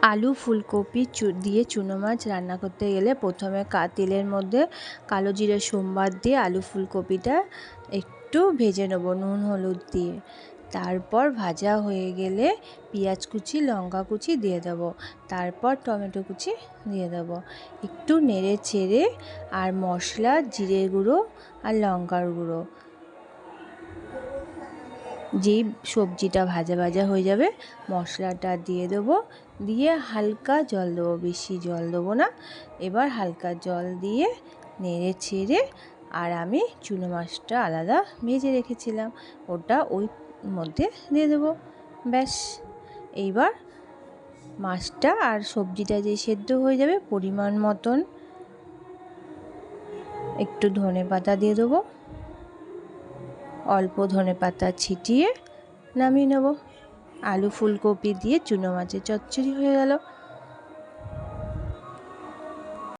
আলু ফুলকপি দিয়ে চুনো মাছ রান্না করতে গেলে প্রথমে তেলের মধ্যে কালো জিরে সোমবার দিয়ে আলু ফুলকপিটা একটু ভেজে নেব নুন হলুদ দিয়ে। তারপর ভাজা হয়ে গেলে পেঁয়াজ কুচি লঙ্কা কুচি দিয়ে দেবো, তারপর টমেটো কুচি দিয়ে দেবো, একটু নেড়ে চেড়ে আর মশলা জিরে গুঁড়ো আর লঙ্কার গুঁড়ো, যেই সবজিটা ভাজা ভাজা হয়ে যাবে মশলাটা দিয়ে দেবো, দিয়ে হালকা জল দেবো, বেশি জল দেবো না। এবার হালকা জল দিয়ে নেড়ে ছেড়ে আর আমি চুনো মাছটা আলাদা ভেজে রেখেছিলাম ওটা ওই মধ্যে দিয়ে দেবো, ব্যাস। এইবার মাছটা আর সবজিটা যে সেদ্ধ হয়ে যাবে পরিমাণ মতন একটু ধনেপাতা দিয়ে দেবো, অল্প ধনেপাতা ছিটিয়ে নামিয়ে নেব। আলু ফুলকপি দিয়ে চুনো মাছের চচ্চড়ি হয়ে গেল।